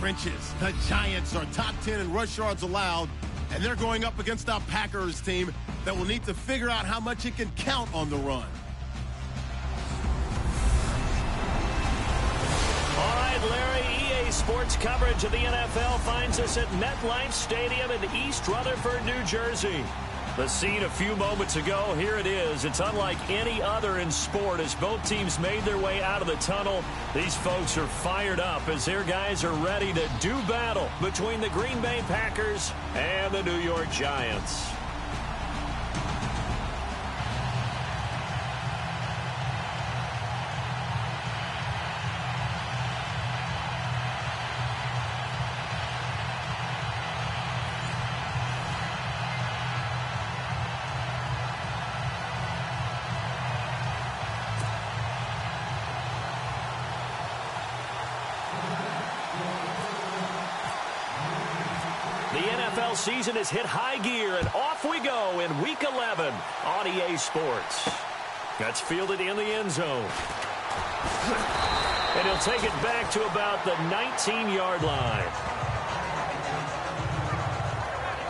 trenches. The Giants are top 10 in rush yards allowed, and they're going up against a Packers team that will need to figure out how much it can count on the run. All right, Larry, EA Sports coverage of the NFL finds us at MetLife Stadium in East Rutherford, New Jersey. The scene a few moments ago, here it is. It's unlike any other in sport as both teams made their way out of the tunnel. These folks are fired up as their guys are ready to do battle between the Green Bay Packers and the New York Giants. Season has hit high gear, and off we go in Week 11 on EA Sports. That's fielded in the end zone. And he'll take it back to about the 19-yard line.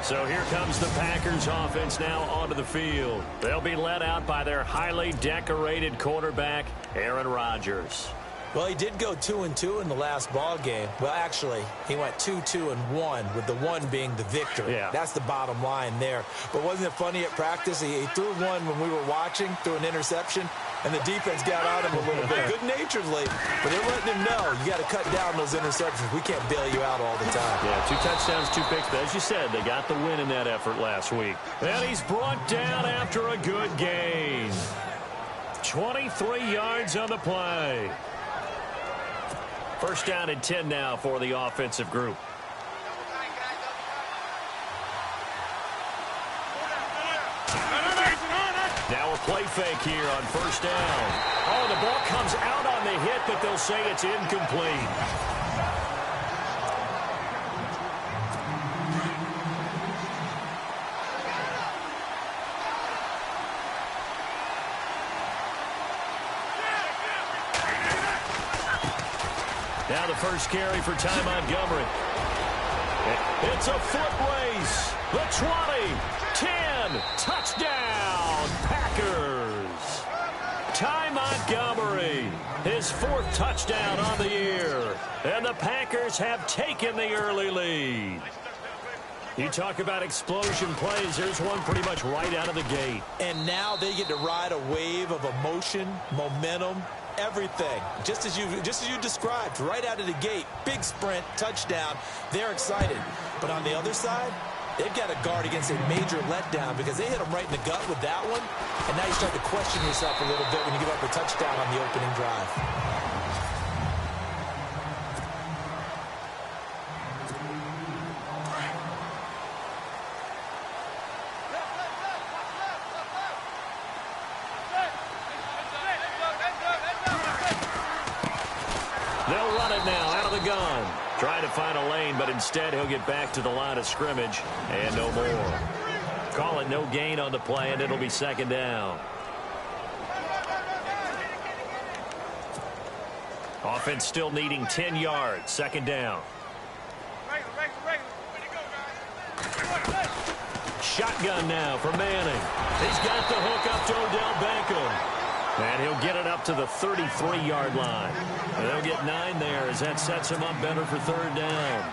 So here comes the Packers offense now onto the field. They'll be led out by their highly decorated quarterback, Aaron Rodgers. Well, he did go 2-2 in the last ball game. Well, actually, he went 2-2-1, with the one being the victory. Yeah. That's the bottom line there. But wasn't it funny at practice? He threw one when we were watching, threw an interception, and the defense got on him a little bit, good-naturedly. But they're letting him know, you got to cut down those interceptions. We can't bail you out all the time. Yeah, 2 touchdowns, 2 picks. But as you said, they got the win in that effort last week. And he's brought down after a good gain. 23 yards on the play. First down and 10 now for the offensive group. Now a play fake here on first down. Oh, the ball comes out on the hit, but they'll say it's incomplete. Now the first carry for Ty Montgomery. It's a foot race. The 20, 10, touchdown, Packers. Ty Montgomery, his 4th touchdown on the year. And the Packers have taken the early lead. You talk about explosion plays. There's one pretty much right out of the gate. And now they get to ride a wave of emotion, momentum, everything, just as you described, right out of the gate. Big sprint, touchdown. They're excited. But on the other side, they've got to guard against a major letdown because they hit them right in the gut with that one. And now you start to question yourself a little bit when you give up a touchdown on the opening drive. They'll run it now out of the gun. Trying to find a lane, but instead he'll get back to the line of scrimmage and no more. Call it no gain on the play, and it'll be second down. Offense still needing 10 yards. Second down. Shotgun now for Manning. He's got the hook up to Odell Beckham. And he'll get it up to the 33-yard line. And they'll get 9 there as that sets him up better for third down.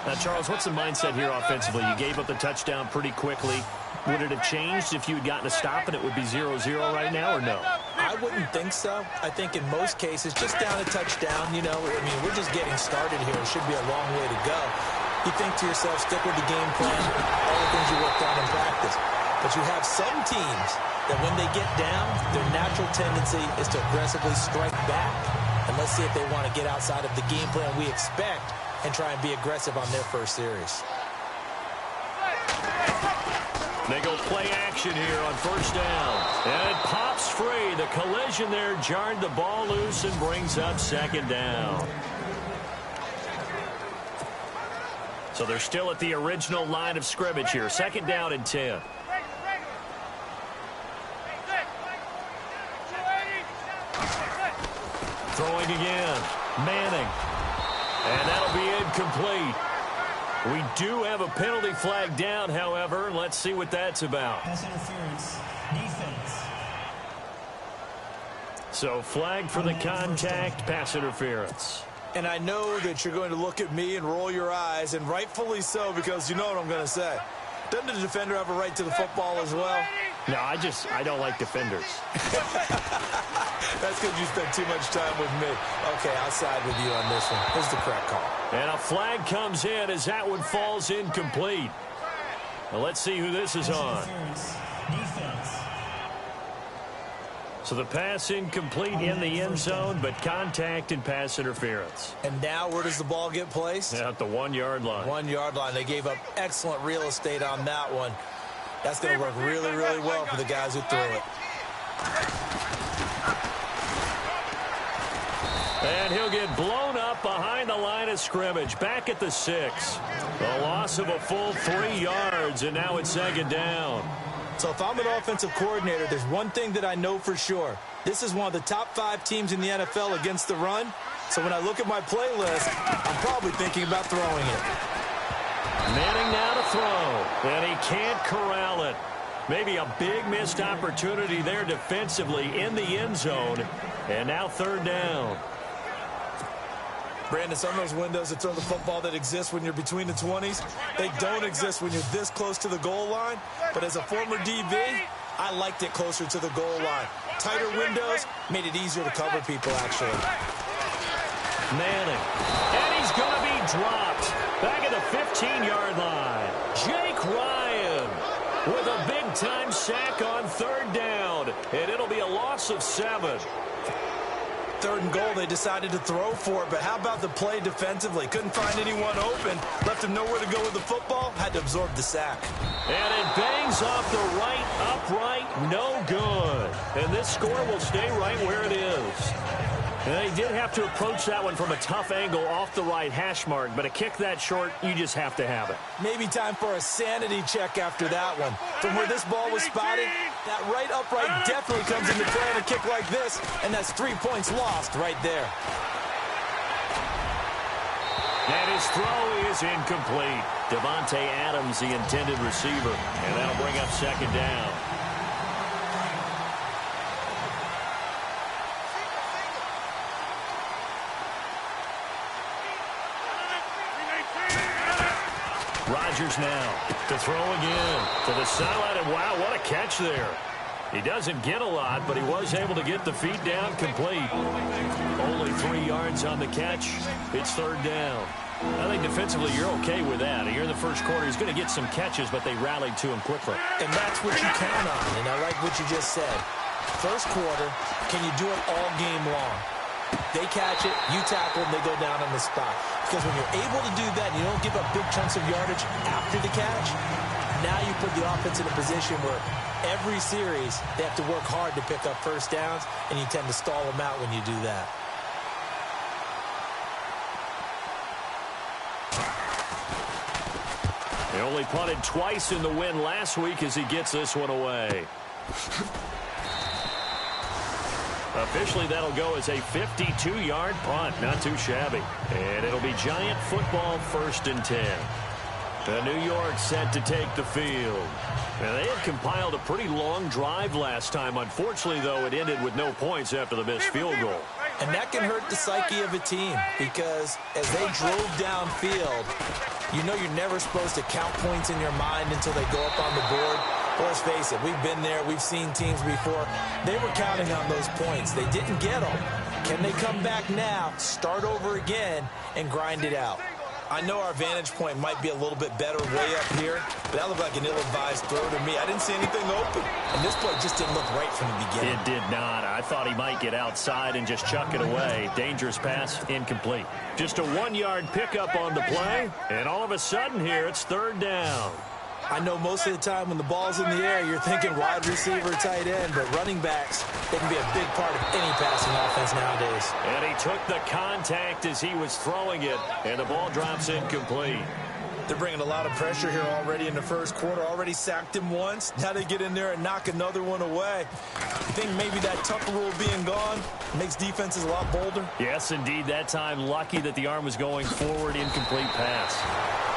Now, Charles, what's the mindset here offensively? You gave up the touchdown pretty quickly. Would it have changed if you had gotten a stop and it would be 0-0 right now, or no? I wouldn't think so. I think in most cases, just down a touchdown, you know, I mean, we're just getting started here. It should be a long way to go. You think to yourself, stick with the game plan, all the things you worked on in practice. But you have some teams that when they get down, their natural tendency is to aggressively strike back. And let's see if they want to get outside of the game plan we expect and try and be aggressive on their first series. They go play action here on first down. And it pops free. The collision there jarred the ball loose and brings up second down. So they're still at the original line of scrimmage here. Second down and 10. Throwing again. Manning. And that'll be incomplete. We do have a penalty flag down, however. Let's see what that's about. Pass interference. Defense. So flag for the contact, pass interference. And I know that you're going to look at me and roll your eyes, and rightfully so, because you know what I'm going to say. Doesn't the defender have a right to the football as well? No, I don't like defenders. That's because you spent too much time with me. Okay, I'll side with you on this one. Here's the correct call. And a flag comes in as that one falls incomplete. Well, let's see who this is on. Defense. So the pass incomplete in the end zone, but contact and pass interference. And now where does the ball get placed? At the 1 yard line. 1 yard line. They gave up excellent real estate on that one. That's going to work really, really well for the guys who threw it. And he'll get blown up behind the line of scrimmage. Back at the 6. A loss of a full 3 yards, and now it's second down. So if I'm an offensive coordinator, there's one thing that I know for sure. This is one of the top 5 teams in the NFL against the run. So when I look at my playlist, I'm probably thinking about throwing it. Manning now to throw, and he can't corral it. Maybe a big missed opportunity there defensively in the end zone, and now third down. Brandon, some of those windows to throw the football that exist when you're between the 20s, they don't exist when you're this close to the goal line. But as a former DB, I liked it closer to the goal line. Tighter windows made it easier to cover people, actually. Manning, and he's going to be dropped. Back at the 15-yard line. Jake Ryan with a big-time sack on third down, and it'll be a loss of 7. Third and goal, they decided to throw for it, but how about the play defensively? Couldn't find anyone open, left him nowhere to go with the football, had to absorb the sack. And it bangs off the right upright, no good. And this score will stay right where it is. And they did have to approach that one from a tough angle off the right hash mark, but a kick that short, you just have to have it. Maybe time for a sanity check after that one. From where this ball was spotted, that right upright definitely comes into play on a kick like this, and that's 3 points lost right there. And his throw is incomplete. Devontae Adams, the intended receiver, and that'll bring up second down. Rodgers now to throw again to the sideline, and wow, what a catch there. He doesn't get a lot, but he was able to get the feet down complete. Only 3 yards on the catch. It's third down. I think defensively you're okay with that. Here in the first quarter, he's going to get some catches, but they rallied to him quickly. And that's what you count on, and I like what you just said. First quarter, can you do it all game long? They catch it, you tackle them, they go down on the spot. Because when you're able to do that, and you don't give up big chunks of yardage after the catch, now you put the offense in a position where every series they have to work hard to pick up first downs, and you tend to stall them out when you do that. They only punted twice in the win last week as he gets this one away. Officially, that'll go as a 52-yard punt. Not too shabby. And it'll be Giant football, 1st and 10. New York set to take the field. Now, they had compiled a pretty long drive last time. Unfortunately, though, it ended with no points after the missed field goal. And that can hurt the psyche of a team because as they drove downfield, you know you're never supposed to count points in your mind until they go up on the board. But let's face it, we've been there. We've seen teams before. They were counting on those points. They didn't get them. Can they come back now, start over again, and grind it out? I know our vantage point might be a little bit better way up here, but that looked like an ill-advised throw to me. I didn't see anything open, and this play just didn't look right from the beginning. It did not. I thought he might get outside and just chuck it away. Dangerous pass, incomplete. Just a 1-yard pickup on the play, and all of a sudden here, it's third down. I know most of the time when the ball's in the air, you're thinking wide receiver, tight end, but running backs, they can be a big part of any passing offense nowadays. And he took the contact as he was throwing it, and the ball drops incomplete. They're bringing a lot of pressure here already in the first quarter. Already sacked him once. Now they get in there and knock another one away. I think maybe that Tucker rule being gone makes defenses a lot bolder. Yes, indeed. That time, lucky that the arm was going forward. Incomplete pass.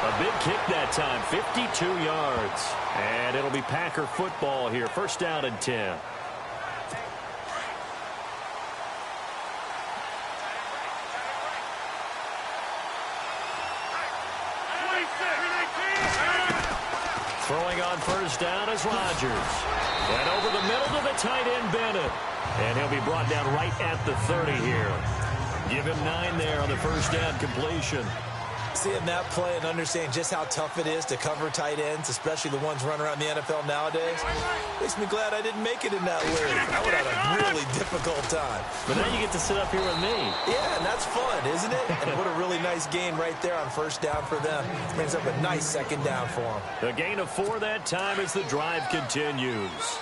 A big kick that time, 52 yards. And it'll be Packer football here. First down and 10. Throwing on first down is Rodgers. And over the middle to the tight end, Bennett. And he'll be brought down right at the 30 here. Give him 9 there on the first down completion. Seeing that play and understanding just how tough it is to cover tight ends, especially the ones running around the NFL nowadays, makes me glad I didn't make it in that league. I would have had a really difficult time. But now you get to sit up here with me. Yeah, and that's fun, isn't it? And what a really nice gain right there on first down for them. Brings up a nice second down for them. A gain of 4 that time as the drive continues.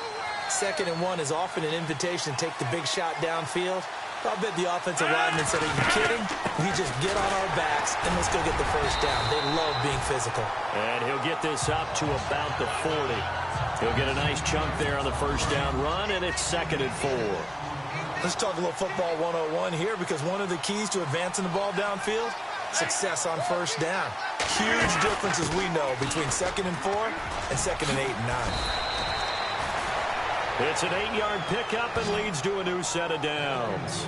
2nd and 1 is often an invitation to take the big shot downfield. I'll bet the offensive lineman said, are you kidding? We just get on our backs and let's go get the first down. They love being physical. And he'll get this up to about the 40. He'll get a nice chunk there on the first down run, and it's 2nd and 4. Let's talk a little football 101 here, because one of the keys to advancing the ball downfield, success on first down. Huge differences we know between 2nd and 4 and 2nd and 8 and 9. It's an 8-yard pickup and leads to a new set of downs.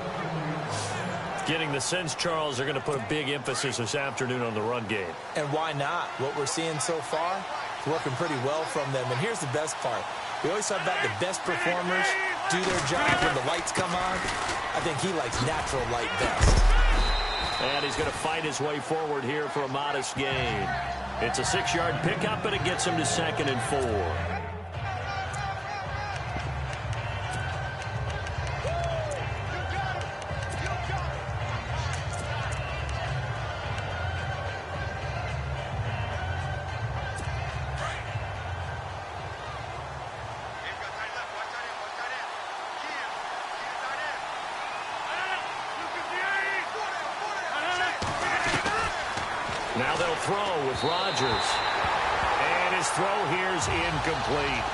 Getting the sense, Charles, are going to put a big emphasis this afternoon on the run game. And why not? What we're seeing so far is working pretty well from them. And here's the best part. We always talk about the best performers do their job when the lights come on. I think he likes natural light best. And he's going to fight his way forward here for a modest gain. It's a 6-yard pickup, and it gets him to 2nd and 4. Now they'll throw with Rodgers. And his throw here's incomplete.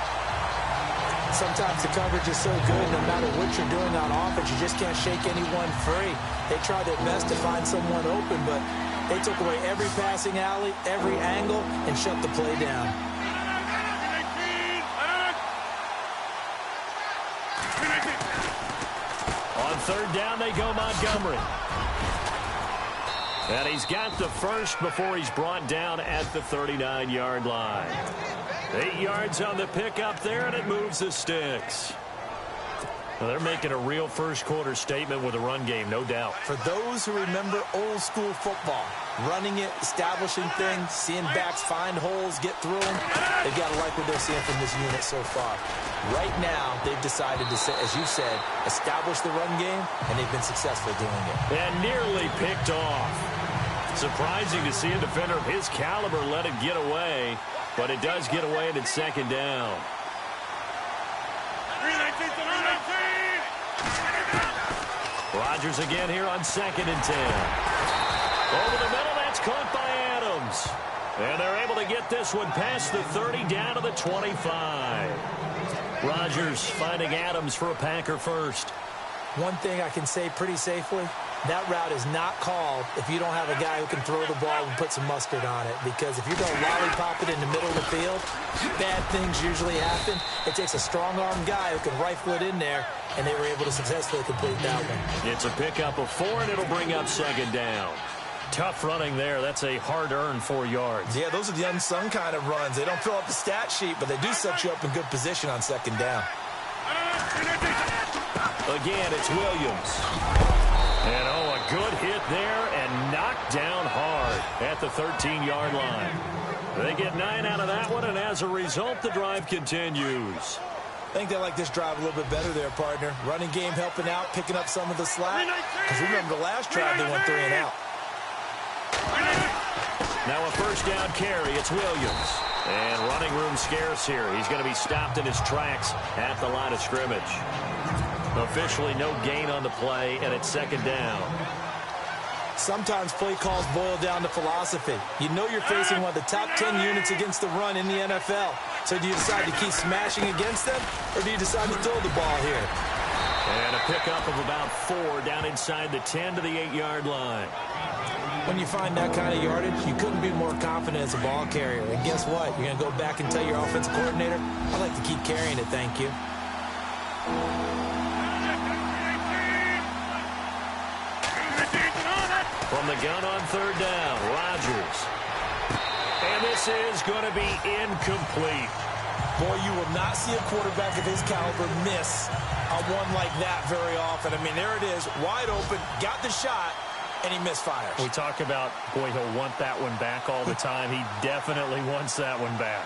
Sometimes the coverage is so good, no matter what you're doing on offense, you just can't shake anyone free. They try their best to find someone open, but they took away every passing alley, every angle, and shut the play down. On 3rd down, they go Montgomery. And he's got the first before he's brought down at the 39-yard line. 8 yards on the pickup there, and it moves the sticks. Well, they're making a real first-quarter statement with a run game, no doubt. For those who remember old-school football, running it, establishing things, seeing backs find holes, get through them, they've got to like what they're seeing from this unit so far. Right now, they've decided to, as you said, establish the run game, and they've been successful doing it. And nearly picked off. Surprising to see a defender of his caliber let it get away, but it does get away, and it's 2nd down. Rodgers again here on 2nd and 10. Over the middle, that's caught by Adams. And they're able to get this one past the 30 down to the 25. Rodgers finding Adams for a Packer first. One thing I can say pretty safely, that route is not called if you don't have a guy who can throw the ball and put some mustard on it. Because if you don't lollipop it in the middle of the field, bad things usually happen. It takes a strong-armed guy who can rifle it in there, and they were able to successfully complete that one. It's a pickup of 4, and it'll bring up 2nd down. Tough running there. That's a hard-earned 4 yards. Yeah, those are the unsung kind of runs. They don't fill up the stat sheet, but they do set you up in good position on 2nd down. Again, it's Williams. And, a good hit there and knocked down hard at the 13-yard line. They get 9 out of that one, and as a result, the drive continues. I think they like this drive a little bit better there, partner. Running game helping out, picking up some of the slack. Because remember, the last drive they went 3 and out. Now a first down carry. It's Williams. And running room scarce here. He's going to be stopped in his tracks at the line of scrimmage. Officially no gain on the play, and it's 2nd down. Sometimes play calls boil down to philosophy. You know you're facing one of the top 10 units against the run in the NFL. So do you decide to keep smashing against them, or do you decide to throw the ball here? And a pickup of about 4 down inside the 10 to the 8-yard line. When you find that kind of yardage, you couldn't be more confident as a ball carrier. And guess what? You're going to go back and tell your offensive coordinator, I'd like to keep carrying it, thank you. From the gun on 3rd down, Rodgers. And this is going to be incomplete. Boy, you will not see a quarterback of his caliber miss a one like that very often. I mean, there it is, wide open, got the shot, and he misfires. We talk about, boy, he'll want that one back all the time. He definitely wants that one back.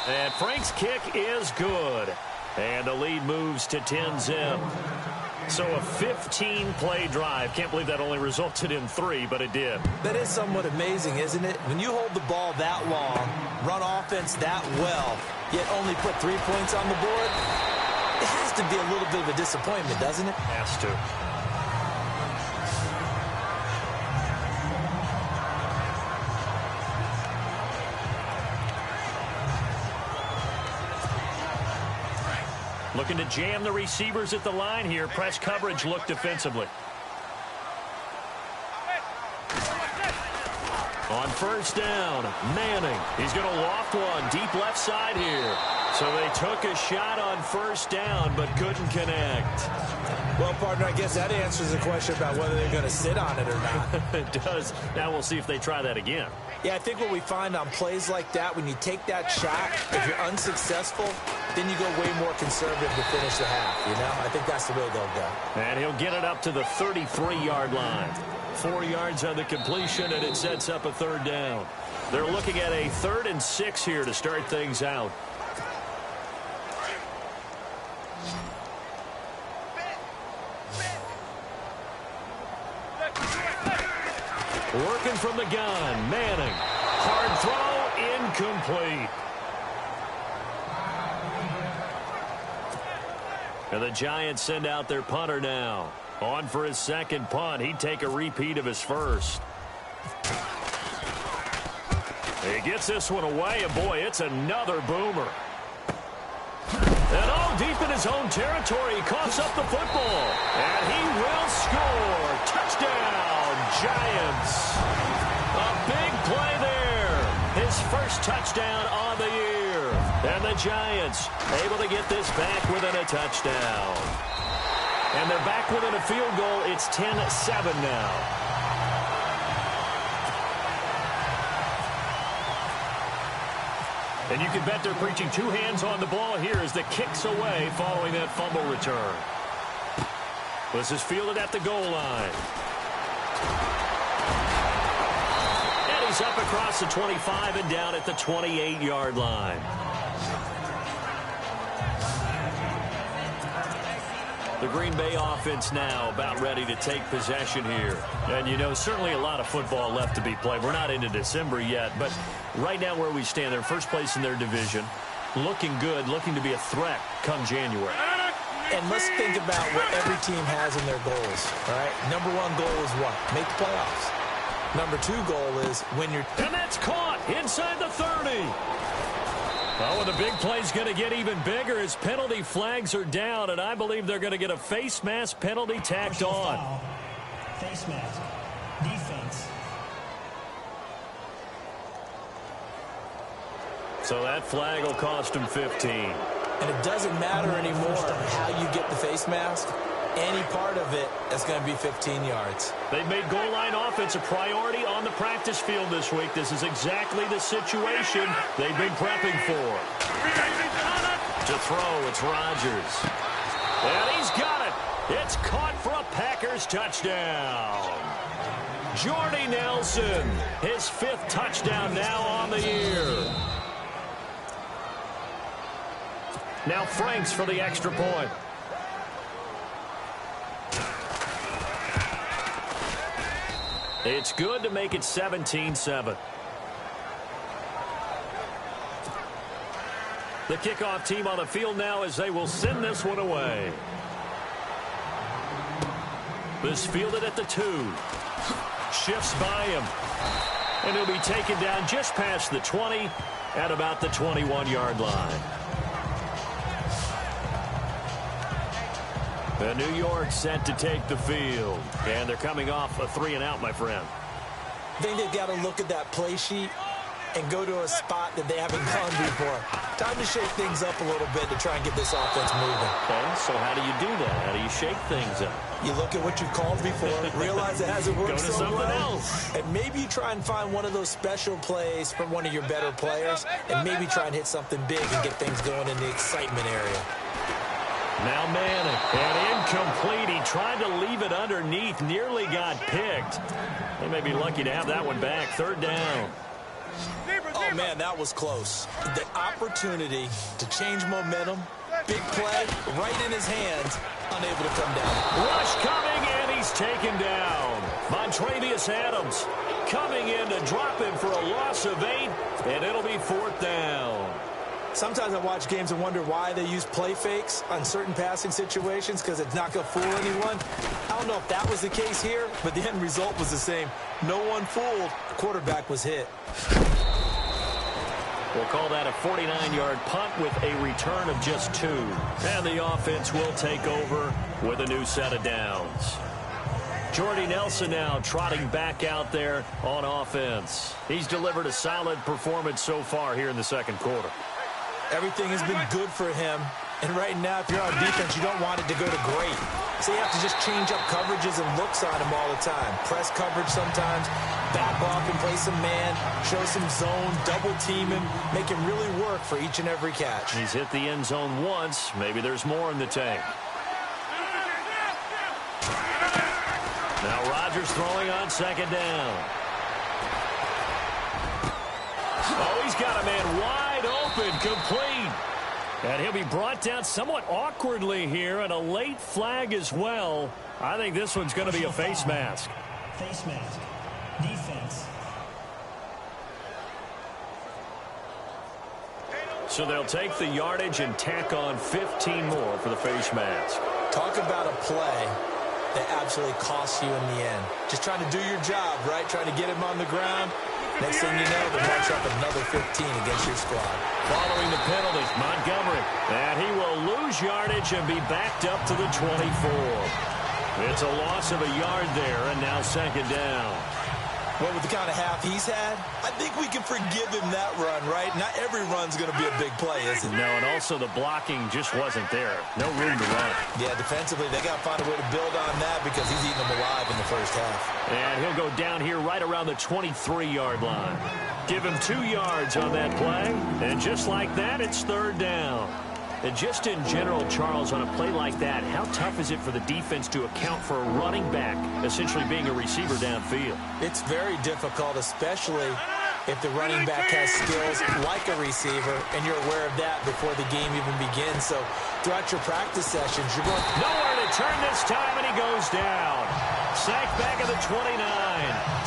And Frank's kick is good. And the lead moves to 10-zip. So a 15-play drive. Can't believe that only resulted in 3, but it did. That is somewhat amazing, isn't it? When you hold the ball that long, run offense that well, yet only put 3 points on the board, it has to be a little bit of a disappointment, doesn't it? Has to. Looking to jam the receivers at the line here. Press coverage look defensively. On 1st down, Manning. He's going to loft one deep left side here. So they took a shot on 1st down but couldn't connect. Well, partner, I guess that answers the question about whether they're going to sit on it or not. It does. Now we'll see if they try that again. Yeah, I think what we find on plays like that, when you take that shot, if you're unsuccessful, then you go way more conservative to finish the half, you know? I think that's the way they'll go. And he'll get it up to the 33-yard line. 4 yards on the completion, and it sets up a 3rd down. They're looking at a 3rd and 6 here to start things out. Working from the gun, Manning. Hard throw, incomplete. And the Giants send out their punter now. On for his 2nd punt. He'd take a repeat of his 1st. He gets this one away, and boy, it's another boomer. And all deep in his own territory, he coughs up the football. And he will score. Touchdown, Giants. A big play there. His 1st touchdown on the year. And the Giants able to get this back within a touchdown. And they're back within a field goal. It's 10-7 now. And you can bet they're preaching 2 hands on the ball here as the kick's away following that fumble return. This is fielded at the goal line. And he's up across the 25 and down at the 28-yard line. The Green Bay offense now about ready to take possession here. And, you know, certainly a lot of football left to be played. We're not into December yet, but right now where we stand, they're first place in their division. Looking good, looking to be a threat come January. And let's think about what every team has in their goals, all right? Number 1 goal is what? Make the playoffs. Number 2 goal is win your... And that's caught inside the 30. Oh, and the big play's going to get even bigger as penalty flags are down, and I believe they're going to get a face mask penalty tacked on. Foul. Face mask. Defense. So that flag will cost him 15. And it doesn't matter anymore how you get the face mask. Any part of it is going to be 15 yards. They've made goal line offense a priority on the practice field this week. This is exactly the situation they've been prepping for. To throw, it's Rodgers. And he's got it. It's caught for a Packers touchdown. Jordy Nelson, his 5th touchdown now on the year. Now Franks for the extra point. It's good to make it 17-7. The kickoff team on the field now as they will send this one away. is fielded at the 2. Shifts by him. And he'll be taken down just past the 20 at about the 21-yard line. And New York set to take the field. And they're coming off a 3-and-out, my friend. I think they've got to look at that play sheet and go to a spot that they haven't gone before. Time to shake things up a little bit to try and get this offense moving. Okay, so how do you do that? How do you shake things up? You look at what you've called before, realize it hasn't worked Go to so something well, else. and maybe you try and find one of those special plays from one of your better players, and maybe try and hit something big and get things going in the excitement area. Now Manning, and incomplete. He tried to leave it underneath, nearly got picked. They may be lucky to have that one back. 3rd down. Oh, man, that was close. The opportunity to change momentum, big play, right in his hands, unable to come down. Rush coming, and he's taken down. Montravius Adams coming in to drop him for a loss of 8, and it'll be 4th down. Sometimes I watch games and wonder why they use play fakes on certain passing situations because it's not going to fool anyone. I don't know if that was the case here, but the end result was the same. No one fooled. The quarterback was hit. We'll call that a 49-yard punt with a return of just 2. And the offense will take over with a new set of downs. Jordy Nelson now trotting back out there on offense. He's delivered a solid performance so far here in the 2nd quarter. Everything has been good for him. And right now, if you're on defense, you don't want it to go to great. So you have to just change up coverages and looks on him all the time. Press coverage sometimes, back off and play some man, show some zone, double team him, make him really work for each and every catch. He's hit the end zone once. Maybe there's more in the tank. Now Rodgers throwing on 2nd down. Oh, he's got a man wide open, complete. And he'll be brought down somewhat awkwardly here, and a late flag as well. I think this one's going to be a face mask. Face mask. Defense. So they'll take the yardage and tack on 15 more for the face mask. Talk about a play that absolutely costs you in the end. Just trying to do your job, right? Trying to get him on the ground. Next thing you know, they march up another 15 against your squad. Following the penalty, Montgomery. And he will lose yardage and be backed up to the 24. It's a loss of a yard there, and now 2nd down. Well, with the kind of half he's had, I think we can forgive him that run, right? Not every run's going to be a big play, is it? No, and also the blocking just wasn't there. No room to run. Yeah, defensively, they got to find a way to build on that because he's eating them alive in the first half. And he'll go down here right around the 23-yard line. Give him 2 yards on that play, and just like that, it's 3rd down. And just in general, Charles, on a play like that, how tough is it for the defense to account for a running back essentially being a receiver downfield? It's very difficult, especially if the running back has skills like a receiver, and you're aware of that before the game even begins. So throughout your practice sessions, you're going... Nowhere to turn this time, and he goes down. Sacked back at the 29.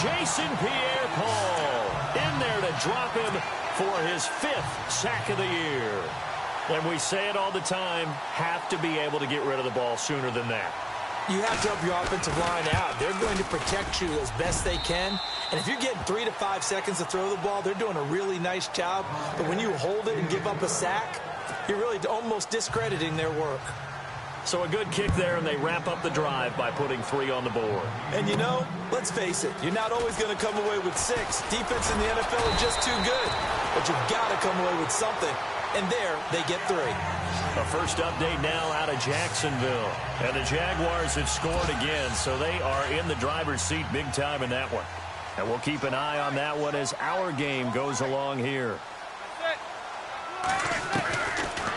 Jason Pierre-Paul in there to drop him for his 5th sack of the year. And we say it all the time, have to be able to get rid of the ball sooner than that. You have to help your offensive line out. They're going to protect you as best they can. And if you're getting 3 to 5 seconds to throw the ball, they're doing a really nice job. But when you hold it and give up a sack, you're really almost discrediting their work. So a good kick there, and they wrap up the drive by putting 3 on the board. And, you know, let's face it, you're not always going to come away with 6. Defense in the NFL are just too good. But you've got to come away with something. And there, they get 3. A first update now out of Jacksonville. And the Jaguars have scored again, so they are in the driver's seat big time in that one. And we'll keep an eye on that one as our game goes along here.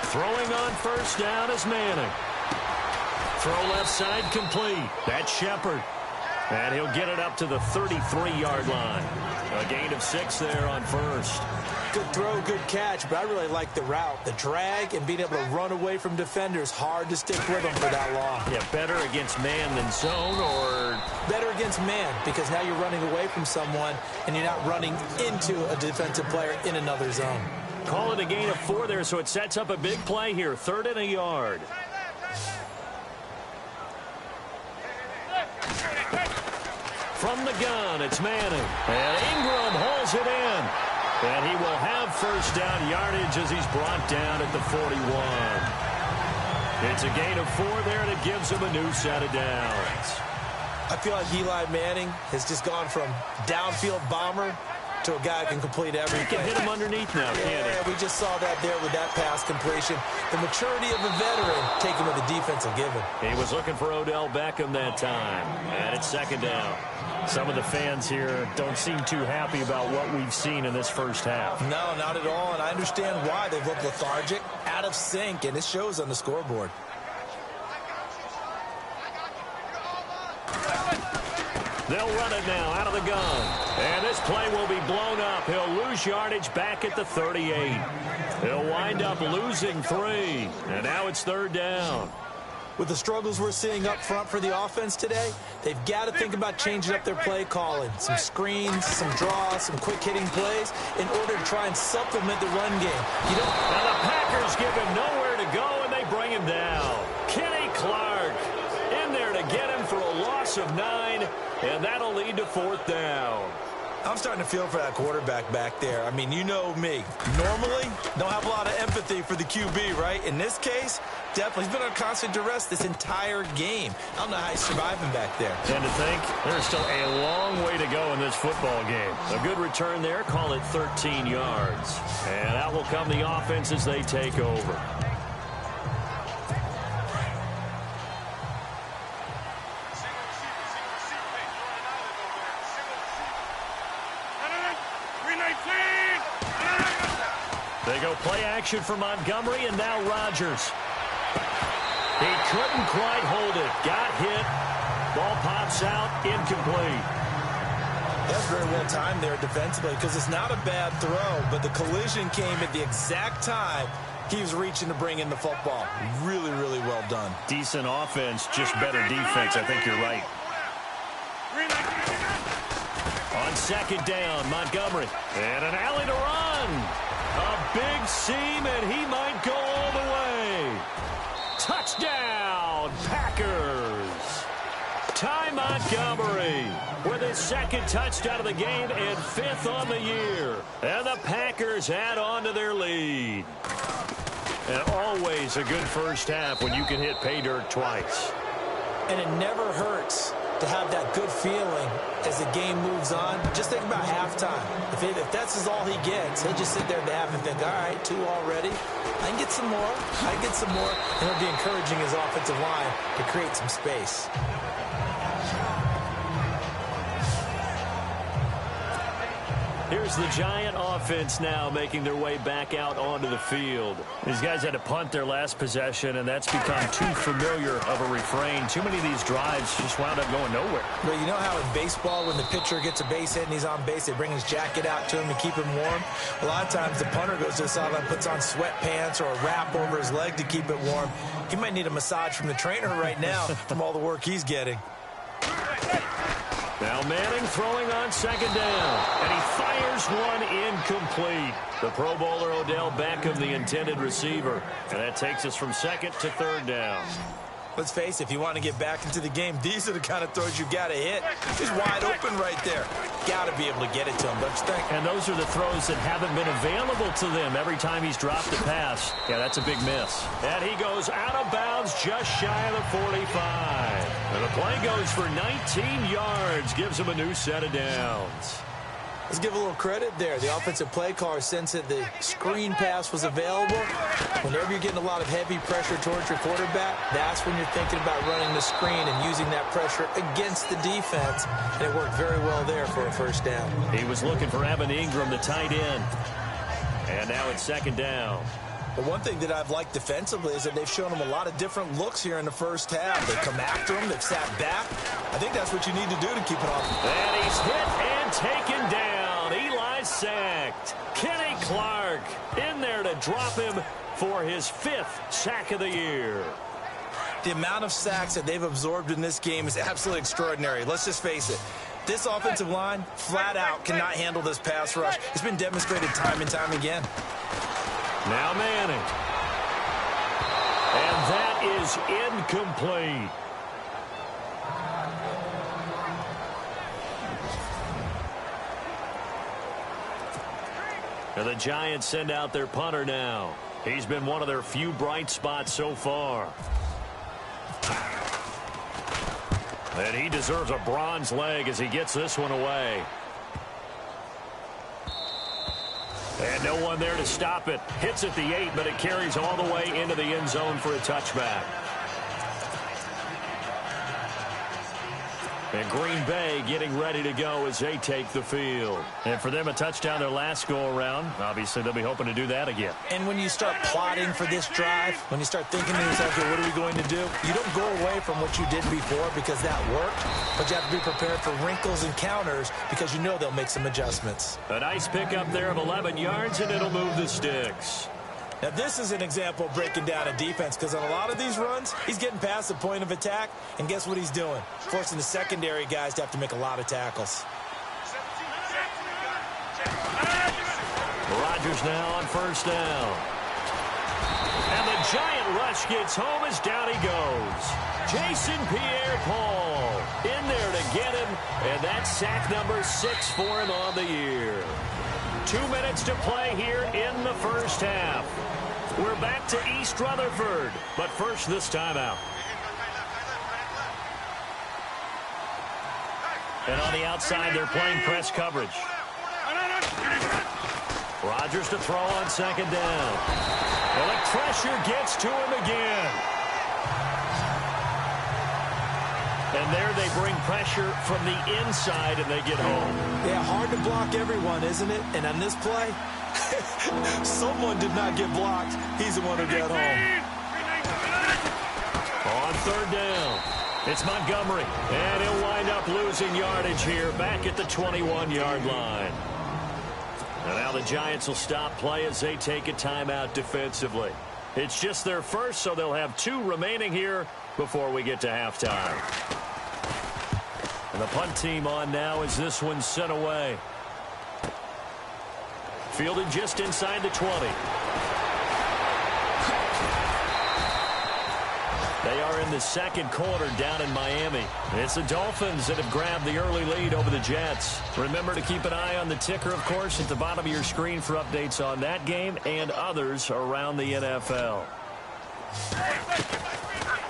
Throwing on first down is Manning. Throw left side complete. That's Shepard. And he'll get it up to the 33-yard line. A gain of 6 there on first. Good throw, good catch, but I really like the route. The drag and being able to run away from defenders, hard to stick with them for that long. Yeah, better against man than zone, or? Better against man, because now you're running away from someone and you're not running into a defensive player in another zone. Call it a gain of 4 there, so it sets up a big play here. 3rd and a yard. From the gun, it's Manning. And Ingram hauls it in. And he will have first down yardage as he's brought down at the 41. It's a gain of 4 there, and it gives him a new set of downs. I feel like Eli Manning has just gone from downfield bomber to a guy who can complete everything. He can hit him underneath now, can't he? Yeah, we just saw that there with that pass completion. The maturity of a veteran taken with the defense will give him. He was looking for Odell Beckham that time, and it's second down. Some of the fans here don't seem too happy about what we've seen in this first half. No, not at all, and I understand why. They've looked lethargic, out of sync, and it shows on the scoreboard. They'll run it now out of the gun. And this play will be blown up. He'll lose yardage back at the 38. He'll wind up losing 3. And now it's third down. With the struggles we're seeing up front for the offense today, they've got to think about changing up their play calling. Some screens, some draws, some quick-hitting plays in order to try and supplement the run game. And the Packers give him nowhere to go, and they bring him down. Kenny Clark in there to get him for a loss of 9. And that'll lead to fourth down. I'm starting to feel for that quarterback back there. I mean, you know me. Normally, don't have a lot of empathy for the QB, right? In this case, definitely. He's been on constant duress this entire game. I don't know how he's surviving back there. And to think, there's still a long way to go in this football game. A good return there, call it 13 yards. And out will come the offense as they take over. They go play action for Montgomery, and now Rodgers. He couldn't quite hold it. Got hit. Ball pops out. Incomplete. That's very well timed there defensively because it's not a bad throw, but the collision came at the exact time he was reaching to bring in the football. Really, really well done. Decent offense, just better defense. I think you're right. On second down, Montgomery. And an alley to run. A big seam, and he might go all the way. Touchdown, Packers. Ty Montgomery with his second touchdown of the game and 5th on the year. And the Packers add on to their lead. And always a good first half when you can hit pay dirt twice. And it never hurts to have that good feeling as the game moves on. Just think about halftime. If that's all he gets, he'll just sit there at the half and think, all right, 2 already. I can get some more. I can get some more. And he'll be encouraging his offensive line to create some space. Here's the Giant offense now making their way back out onto the field. These guys had to punt their last possession, and that's become too familiar of a refrain. Too many of these drives just wound up going nowhere. But you know how in baseball, when the pitcher gets a base hit and he's on base, they bring his jacket out to him to keep him warm? A lot of times the punter goes to the sideline, puts on sweatpants or a wrap over his leg to keep it warm. He might need a massage from the trainer right now from all the work he's getting. Now Manning throwing on second down, and he fires one incomplete. The Pro Bowler Odell Beckham, the intended receiver. And that takes us from second to third down. Let's face it, if you want to get back into the game, these are the kind of throws you got to hit. He's wide open right there. Got to be able to get it to him, don't you think? And those are the throws that haven't been available to them every time he's dropped a pass. Yeah, that's a big miss. And he goes out of bounds just shy of the 45. And the play goes for 19 yards, gives him a new set of downs. Let's give a little credit there. The offensive play caller sensed that the screen pass was available. Whenever you're getting a lot of heavy pressure towards your quarterback, that's when you're thinking about running the screen and using that pressure against the defense. And it worked very well there for a first down. He was looking for Evan Ingram, the tight end. And now it's second down. But one thing that I've liked defensively is that they've shown him a lot of different looks here in the first half. They come after him. They've sat back. I think that's what you need to do to keep it off. And he's hit and taken down. Eli sacked. Kenny Clark in there to drop him for his 5th sack of the year. The amount of sacks that they've absorbed in this game is absolutely extraordinary. Let's just face it. This offensive line, flat out, cannot handle this pass rush. It's been demonstrated time and time again. Now Manning. And that is incomplete. And the Giants send out their punter now. He's been one of their few bright spots so far. And he deserves a bronze leg as he gets this one away. And no one there to stop it. Hits at the 8, but it carries all the way into the end zone for a touchback. And Green Bay getting ready to go as they take the field. And for them, a touchdown their last go-around. Obviously, they'll be hoping to do that again. And when you start plotting for this drive, when you start thinking to yourself, okay, what are we going to do? You don't go away from what you did before because that worked, but you have to be prepared for wrinkles and counters because you know they'll make some adjustments. A nice pickup there of 11 yards, and it'll move the sticks. Now, this is an example of breaking down a defense because on a lot of these runs, he's getting past the point of attack, and guess what he's doing? Forcing the secondary guys to have to make a lot of tackles. Rodgers now on first down. And the giant rush gets home as down he goes. Jason Pierre-Paul in there to get him, and that's sack number 6 for him on the year. 2 minutes to play here in the first half. We're back to East Rutherford, but first this timeout. And on the outside, they're playing press coverage. Rodgers to throw on second down. Well, the pressure gets to him again. And there they bring pressure from the inside, and they get home. Yeah, hard to block everyone, isn't it? And on this play, someone did not get blocked. He's the one who got home. On third down, it's Montgomery. And he'll wind up losing yardage here back at the 21-yard line. And now the Giants will stop play as they take a timeout defensively. It's just their first, so they'll have 2 remaining here before we get to halftime. And the punt team on now as this one's sent away. Fielded just inside the 20. They are in the second quarter down in Miami. It's the Dolphins that have grabbed the early lead over the Jets. Remember to keep an eye on the ticker, of course, at the bottom of your screen for updates on that game and others around the NFL.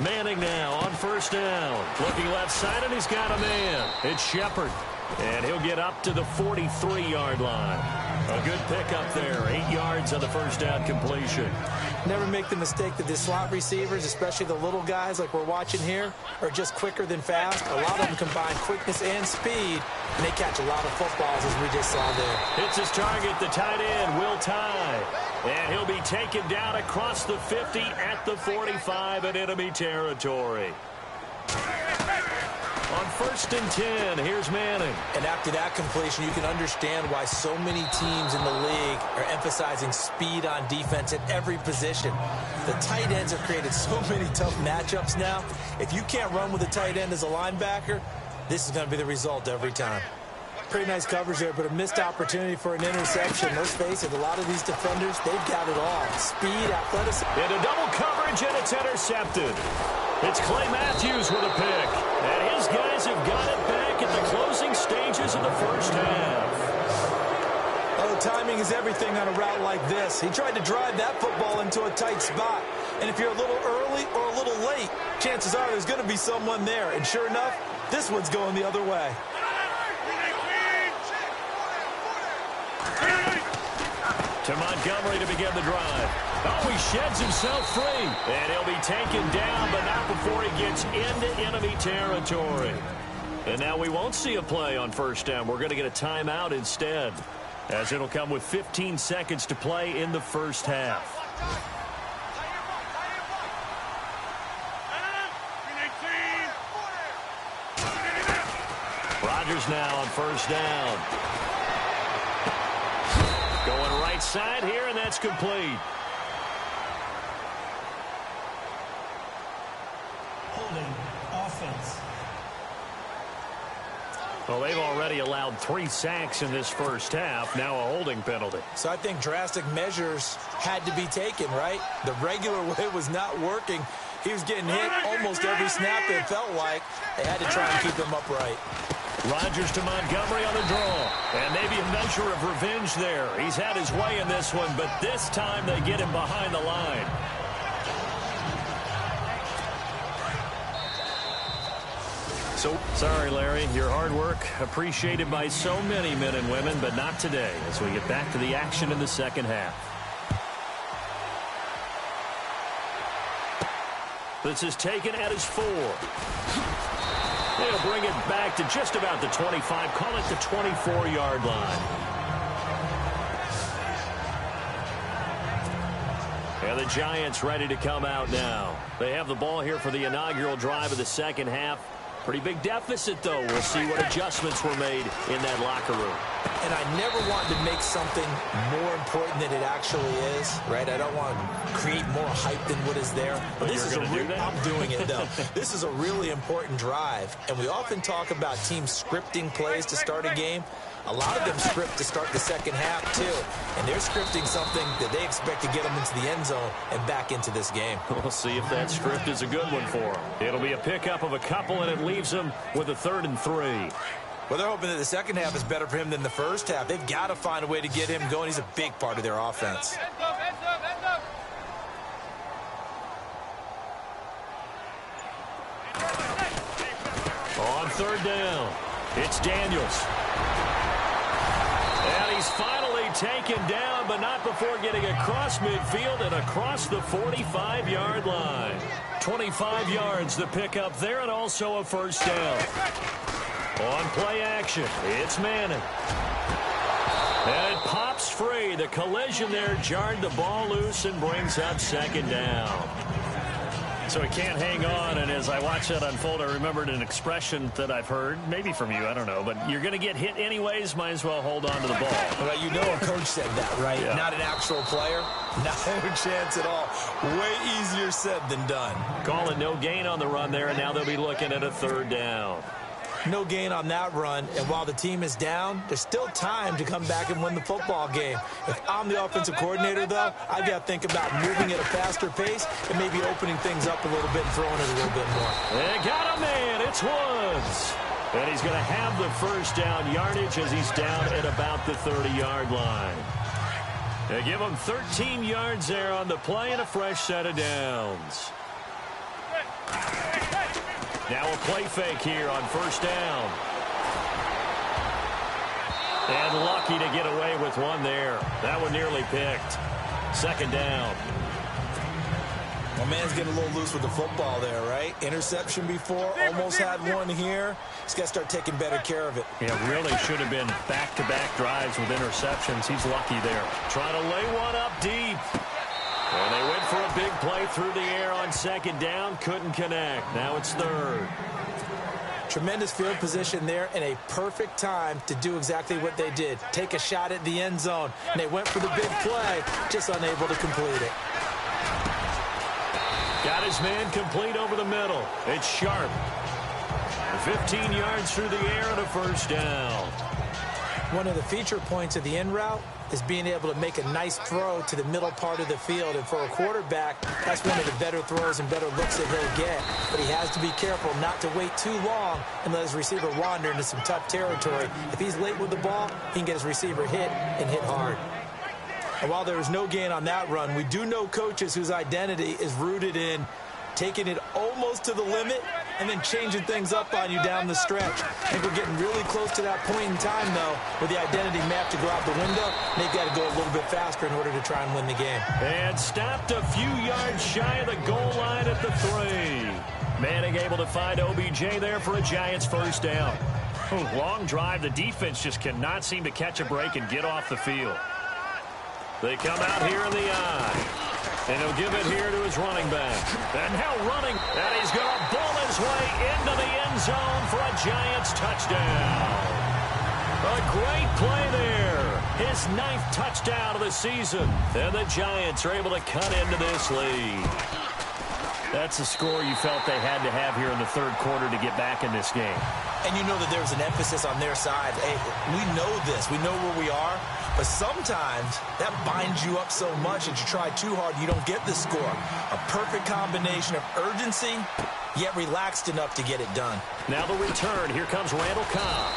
Manning now on first down. Looking left side, and he's got a man. It's Shepard. And he'll get up to the 43-yard line. A good pickup there. 8 yards on the first down completion. Never make the mistake that the slot receivers, especially the little guys like we're watching here, are just quicker than fast. A lot of them combine quickness and speed, and they catch a lot of footballs, as we just saw there. Hits his target, the tight end, Will Tye. And he'll be taken down across the 50 at the 45 in enemy territory. On first and 10, here's Manning. And after that completion, you can understand why so many teams in the league are emphasizing speed on defense at every position. The tight ends have created so many tough matchups now. If you can't run with a tight end as a linebacker, this is going to be the result every time. Pretty nice coverage there, but a missed opportunity for an interception. Let's face it, a lot of these defenders, they've got it all. Speed, athleticism. Into double coverage, and it's intercepted. It's Clay Matthews with a pick. And his guys have got it back at the closing stages of the first half. Oh, timing is everything on a route like this. He tried to drive that football into a tight spot. And if you're a little early or a little late, chances are there's going to be someone there. And sure enough, this one's going the other way. To Montgomery to begin the drive. Oh, he sheds himself free. And he'll be taken down, but not before he gets into enemy territory. And now we won't see a play on first down. We're going to get a timeout instead, as it'll come with 15 seconds to play in the first half. Rodgers now on first down. Going right side here, and that's complete. Holding offense. Well, they've already allowed 3 sacks in this first half. Now a holding penalty. So I think drastic measures had to be taken, right? The regular way was not working. He was getting hit almost every snap, it felt like. They had to try and keep him upright. Rodgers to Montgomery on the draw. And maybe eventually measure of revenge there. He's had his way in this one, but this time they get him behind the line. So, sorry, Larry, your hard work appreciated by so many men and women, but not today as we get back to the action in the second half. This is taken at his 4. They'll bring it back to just about the 25, call it the 24-yard line. And the Giants ready to come out now. They have the ball here for the inaugural drive of the second half. Pretty big deficit, though. We'll see what adjustments were made in that locker room. And I never want to make something more important than it actually is, right? I don't want to create more hype than what is there. But this is I'm doing it, though. This is a really important drive. And we often talk about teams scripting plays to start a game. A lot of them script to start the second half, too. And they're scripting something that they expect to get them into the end zone and back into this game. We'll see if that script is a good one for them. It'll be a pickup of a couple, and it leaves them with a 3rd and 3. Well, they're hoping that the second half is better for him than the first half. They've got to find a way to get him going. He's a big part of their offense. On 3rd down, it's Daniels. And he's finally taken down, but not before getting across midfield and across the 45-yard line. 25 yards the pickup there, and also a 1st down. On play action, it's Manning. And it pops free. The collision there jarred the ball loose and brings up 2nd down. So he can't hang on, and as I watch that unfold, I remembered an expression that I've heard, maybe from you, I don't know, but you're going to get hit anyways, might as well hold on to the ball. Well, you know a coach said that, right? Yeah. Not an actual player. No chance at all. Way easier said than done. Call it no gain on the run there, and now they'll be looking at a 3rd down. No gain on that run, and while the team is down, there's still time to come back and win the football game. If I'm the offensive coordinator, though, I've got to think about moving at a faster pace and maybe opening things up a little bit and throwing it a little bit more. They got a man. It's Woods. And he's going to have the 1st down yardage as he's down at about the 30-yard line. They give him 13 yards there on the play and a fresh set of downs. Now a play fake here on 1st down. And lucky to get away with one there. That one nearly picked. 2nd down. My man's getting a little loose with the football there, right? Interception before, almost had one here. He's got to start taking better care of it. Yeah, really should have been back-to-back drives with interceptions. He's lucky there. Trying to lay one up deep. And they went for a big play through the air on 2nd down. Couldn't connect. Now it's 3rd. Tremendous field position there and a perfect time to do exactly what they did. Take a shot at the end zone. And they went for the big play, just unable to complete it. Got his man complete over the middle. It's Sharp. 15 yards through the air and a 1st down. One of the feature points of the in route is being able to make a nice throw to the middle part of the field. And for a quarterback, that's one of the better throws and better looks that he'll get. But he has to be careful not to wait too long and let his receiver wander into some tough territory. If he's late with the ball, he can get his receiver hit and hit hard. And while there was no gain on that run, we do know coaches whose identity is rooted in taking it almost to the limit and then changing things up on you down the stretch. I think we're getting really close to that point in time, though, where the identity map to go out the window, and they've got to go a little bit faster in order to try and win the game. And stopped a few yards shy of the goal line at the 3. Manning able to find OBJ there for a Giants 1st down. Long drive. The defense just cannot seem to catch a break and get off the field. They come out here in the eye. And he'll give it here to his running back. And now running. And he's going to bull his way into the end zone for a Giants touchdown. A great play there. His 9th touchdown of the season. And the Giants are able to cut into this lead. That's a score you felt they had to have here in the 3rd quarter to get back in this game. And you know that there's an emphasis on their side. Hey, we know this. We know where we are. But sometimes that binds you up so much that you try too hard, you don't get the score. A perfect combination of urgency, yet relaxed enough to get it done. Now the return. Here comes Randall Cobb.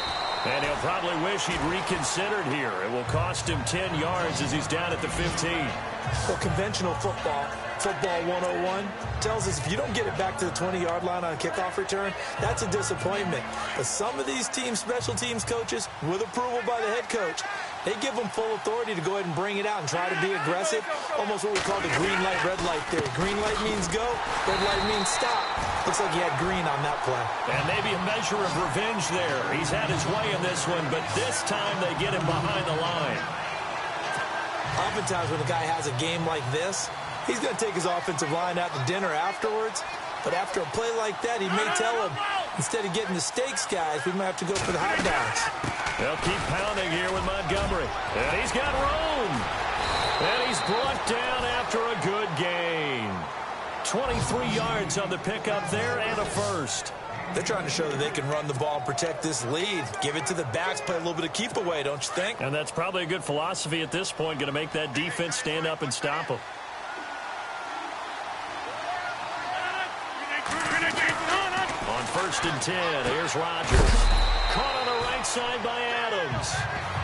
And he'll probably wish he'd reconsidered here. It will cost him 10 yards as he's down at the 15. Well, conventional football 101, tells us if you don't get it back to the 20-yard line on a kickoff return, that's a disappointment. But some of these teams, special teams coaches, with approval by the head coach, they give them full authority to go ahead and bring it out and try to be aggressive, almost what we call the green light, red light theory. Green light means go, red light means stop. Looks like he had green on that play. And maybe a measure of revenge there. He's had his way in this one, but this time they get him behind the line. Oftentimes when a guy has a game like this, he's going to take his offensive line out to dinner afterwards. But after a play like that, he may tell him, instead of getting the steaks, guys, we might have to go for the hot dogs. They'll keep pounding here with Montgomery. And he's got room. And he's brought down after a good gain. 23 yards on the pickup there and a first. They're trying to show that they can run the ball and protect this lead. Give it to the backs, play a little bit of keep away, don't you think? And that's probably a good philosophy at this point, going to make that defense stand up and stop them. On 1st and 10, here's Rodgers. Caught on the right side by Adams.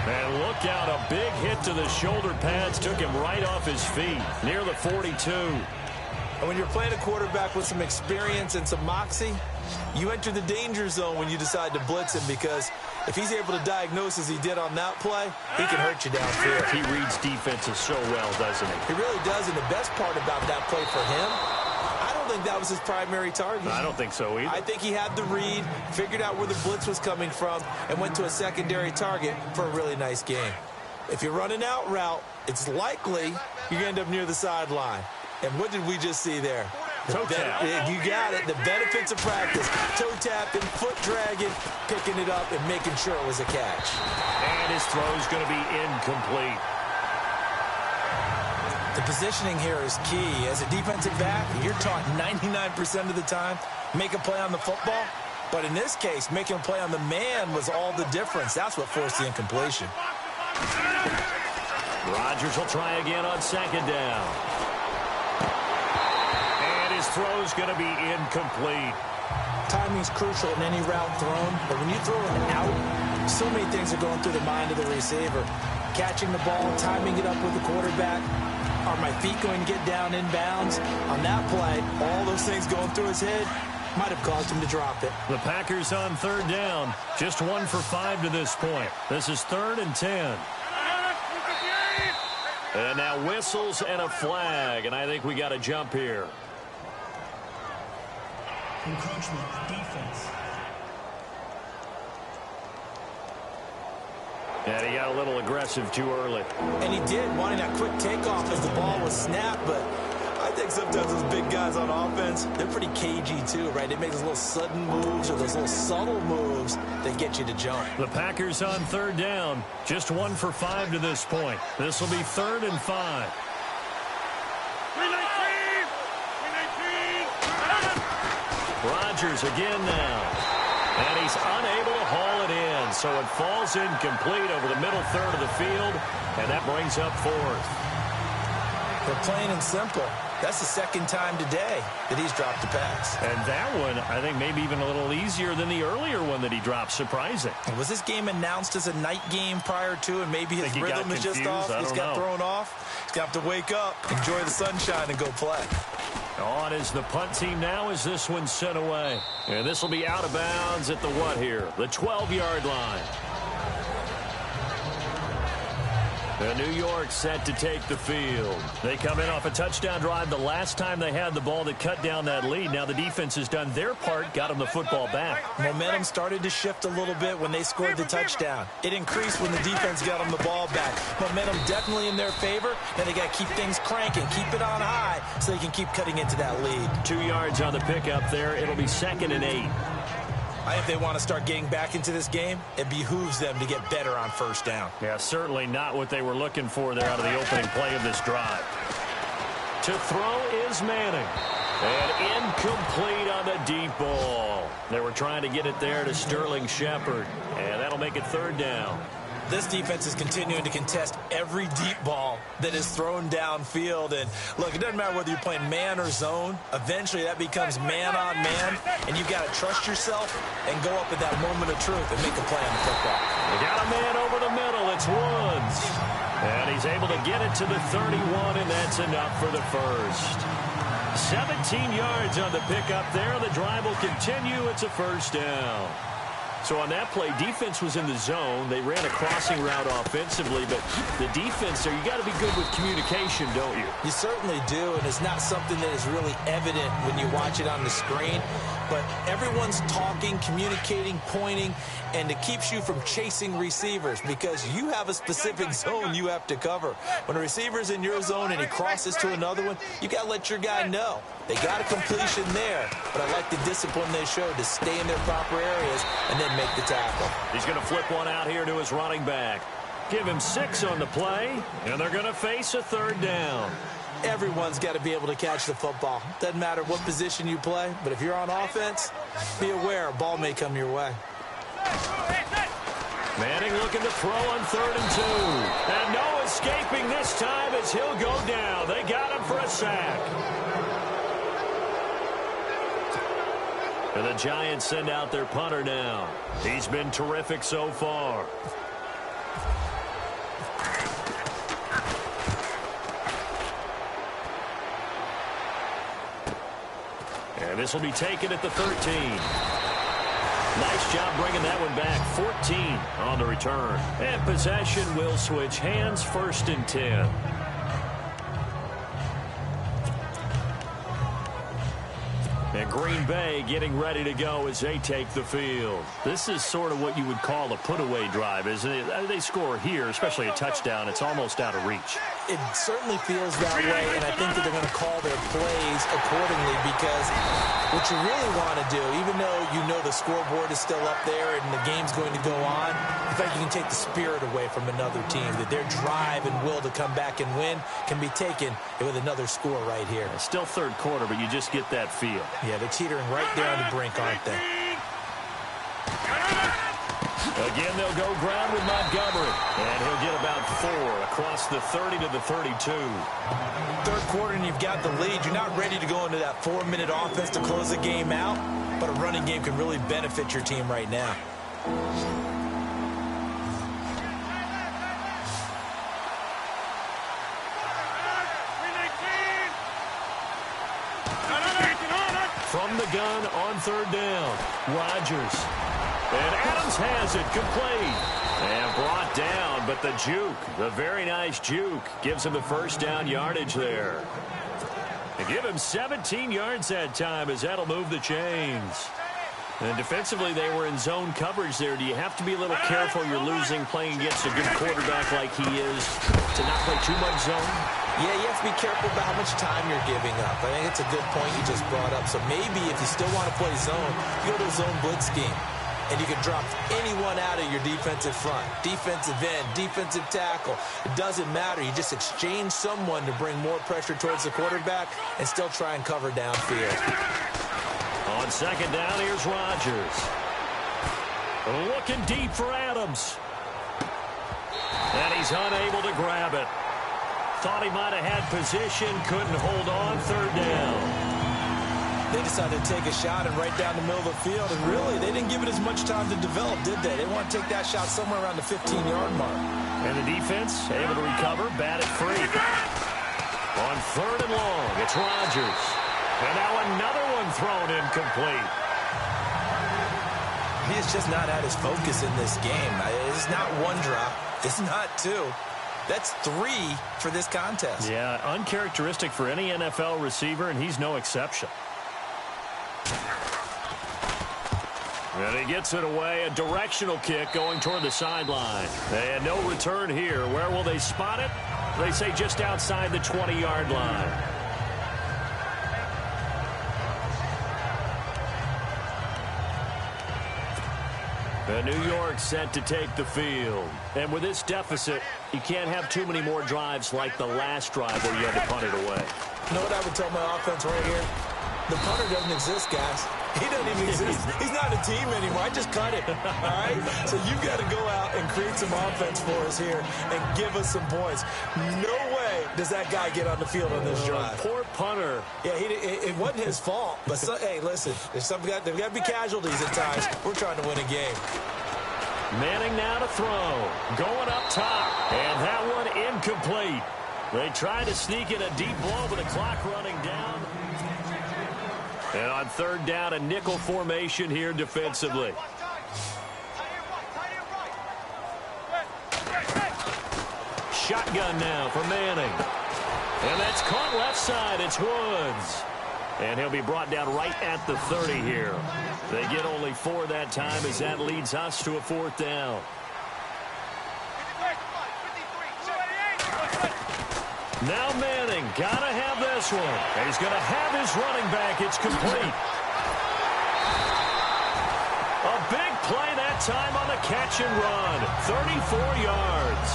And look out, a big hit to the shoulder pads took him right off his feet, near the 42. And when you're playing a quarterback with some experience and some moxie, you enter the danger zone when you decide to blitz him, because if he's able to diagnose as he did on that play, he can hurt you downfield. He reads defenses so well, doesn't he? He really does, and the best part about that play for him, I don't think that was his primary target. I don't think so either. I think he had the read, figured out where the blitz was coming from, and went to a secondary target for a really nice game. If you're running out route, it's likely you're going to end up near the sideline. And what did we just see there? Toe tap. You got it. The benefits of practice. Toe tapping, foot dragging, picking it up, and making sure it was a catch. And his throw is going to be incomplete. The positioning here is key. As a defensive back, you're taught 99% of the time, make a play on the football. But in this case, making a play on the man was all the difference. That's what forced the incompletion. Rodgers will try again on 2nd down. His throw is going to be incomplete. Timing's crucial in any route thrown, but when you throw an out, so many things are going through the mind of the receiver. Catching the ball, timing it up with the quarterback. Are my feet going to get down in bounds? On that play, all those things going through his head might have caused him to drop it. The Packers on 3rd down. Just 1 for 5 to this point. This is 3rd and 10. And now whistles and a flag, and I think we got a jump here. Encroachment defense. And he got a little aggressive too early. And he did, wanting that quick takeoff as the ball was snapped, but I think sometimes those big guys on offense, they're pretty cagey too, right? They make those little sudden moves or those little subtle moves that get you to jump. The Packers on 3rd down. Just 1 for 5 to this point. This will be 3rd and 5. Rodgers again now. And he's unable to haul it in. So it falls incomplete over the middle third of the field. And that brings up 4th. But plain and simple, that's the 2nd time today that he's dropped a pass. And that one, I think, maybe even a little easier than the earlier one that he dropped. Surprising. And was this game announced as a night game prior to, and maybe his rhythm is just off? He's got thrown off. He's got to wake up, enjoy the sunshine, and go play. On is the punt team now as this one's sent away. And this will be out of bounds at the what here? The 12-yard line. And New York set to take the field. They come in off a touchdown drive the last time they had the ball that cut down that lead. Now the defense has done their part, got them the football back. Momentum started to shift a little bit when they scored the touchdown. It increased when the defense got them the ball back. Momentum definitely in their favor. Now they got to keep things cranking, keep it on high so they can keep cutting into that lead. 2 yards on the pickup there. It'll be 2nd and 8. I think they want to start getting back into this game. It behooves them to get better on 1st down. Yeah, certainly not what they were looking for there out of the opening play of this drive. To throw is Manning. And incomplete on the deep ball. They were trying to get it there to Sterling Shepard. And that'll make it 3rd down. this defense is continuing to contest every deep ball that is thrown downfield. And look, it doesn't matter whether you're playing man or zone. Eventually that becomes man on man, and you've got to trust yourself and go up at that moment of truth and make a play on the football. They got a man over the middle. It's Woods. And he's able to get it to the 31, and that's enough for the first. 17 yards on the pickup there. The drive will continue. It's a first down. So on that play, defense was in the zone. They ran a crossing route offensively, but the defense there, you got to be good with communication, don't you? You certainly do, and it's not something that is really evident when you watch it on the screen. But everyone's talking, communicating, pointing, and it keeps you from chasing receivers because you have a specific zone you have to cover. When a receiver's in your zone and he crosses to another one, you got to let your guy know. They got a completion there, but I like the discipline they showed to stay in their proper areas and then make the tackle. He's going to flip one out here to his running back. Give him 6 on the play, and they're going to face a third down. Everyone's got to be able to catch the football. Doesn't matter what position you play, but if you're on offense, be aware a ball may come your way. Manning looking to throw on 3rd and 2. And no escaping this time as he'll go down. They got him for a sack. And the Giants send out their punter now. He's been terrific so far. And this will be taken at the 13. Nice job bringing that one back. 14 on the return. And possession will switch hands, 1st and 10. And Green Bay getting ready to go as they take the field. This is sort of what you would call a put-away drive, isn't it? They score here, especially a touchdown. It's almost out of reach. It certainly feels that way, and I think that they're going to call their plays accordingly because what you really want to do, even though you know the scoreboard is still up there and the game's going to go on, in fact, you can take the spirit away from another team, that their drive and will to come back and win can be taken with another score right here. It's still 3rd quarter, but you just get that feel. Yeah, they're teetering right there on the brink, aren't they? Again, they'll go ground with Montgomery. And he'll get about 4 across the 30 to the 32. 3rd quarter and you've got the lead. You're not ready to go into that 4-minute offense to close the game out, but a running game can really benefit your team right now. From the gun on 3rd down, Rodgers. And Adams has it complete. And brought down, but the juke, the very nice juke, gives him the 1st down yardage there. And give him 17 yards that time as that'll move the chains. And defensively, they were in zone coverage there. Do you have to be a little careful? You're losing playing against a good quarterback like he is to not play too much zone? Yeah, you have to be careful about how much time you're giving up. I think it's a good point you just brought up. So maybe if you still want to play zone, you go to a zone blitz scheme. And you can drop anyone out of your defensive front. Defensive end, defensive tackle. It doesn't matter. You just exchange someone to bring more pressure towards the quarterback and still try and cover downfield. On 2nd down, here's Rodgers. Looking deep for Adams. And he's unable to grab it. Thought he might have had position, couldn't hold on. 3rd down. They decided to take a shot and right down the middle of the field, and really, they didn't give it as much time to develop, did they? They want to take that shot somewhere around the 15-yard mark. And the defense able to recover, bat it free. On 3rd and long, it's Rodgers. And now another one thrown incomplete. He has just not had his focus in this game. It's not 1 drop. It's not 2. That's 3 for this contest. Yeah, uncharacteristic for any NFL receiver, and he's no exception. And he gets it away, a directional kick going toward the sideline. And no return here. Where will they spot it? They say just outside the 20-yard line. And New York set to take the field. And with this deficit, you can't have too many more drives like the last drive where you had to punt it away. You know what I would tell my offense right here? The punter doesn't exist, guys. He doesn't even exist. He's not a team anymore. I just cut him, all right? So you've got to go out and create some offense for us here and give us some points. No way does that guy get on the field on this drive. Poor punter. Yeah, it wasn't his fault. But, hey, listen, there's got to be casualties at times. We're trying to win a game. Manning now to throw. Going up top. And that one incomplete. They tried to sneak in a deep ball with the clock running down. And on third down, a nickel formation here defensively. Shotgun now for Manning. And that's caught left side. It's Woods. And he'll be brought down right at the 30 here. They get only 4 that time as that leads us to a 4th down. Now Manning, gotta have this one. And he's going to have his running back. It's complete. A big play that time on the catch and run. 34 yards.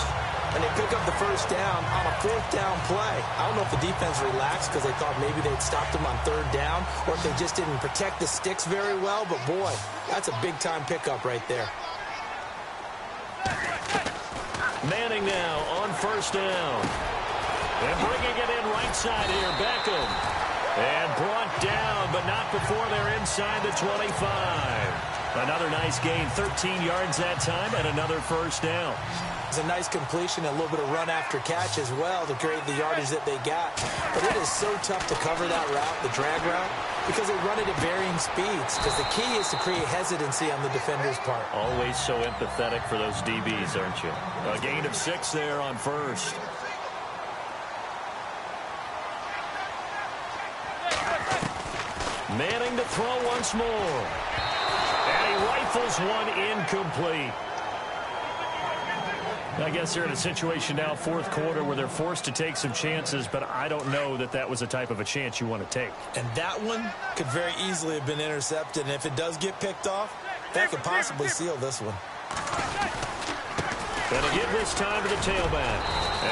And they pick up the first down on a 4th down play. I don't know if the defense relaxed because they thought maybe they'd stopped them on 3rd down or if they just didn't protect the sticks very well. But, boy, that's a big-time pickup right there. Manning now on 1st down. And bringing it in right side here, Beckham. And brought down, but not before they're inside the 25. Another nice gain, 13 yards that time, and another 1st down. It's a nice completion, a little bit of run after catch as well to create the yardage that they got. But it is so tough to cover that route, the drag route, because they run it at varying speeds. Because the key is to create hesitancy on the defender's part. Always so empathetic for those DBs, aren't you? A gain of 6 there on 1st. Manning to throw once more. And he rifles one incomplete. I guess they're in a situation now, 4th quarter, where they're forced to take some chances, but I don't know that that was the type of a chance you want to take. And that one could very easily have been intercepted, and if it does get picked off, that could possibly seal this one. Gonna give this time to the tailback.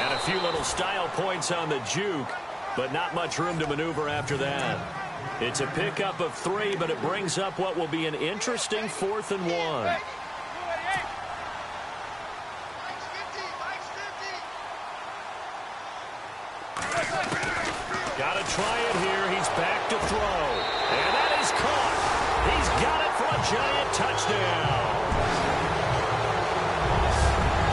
And a few little style points on the juke, but not much room to maneuver after that. It's a pickup of 3, but it brings up what will be an interesting 4th and 1. Got to try it here. He's back to throw. And that is caught. He's got it for a giant touchdown.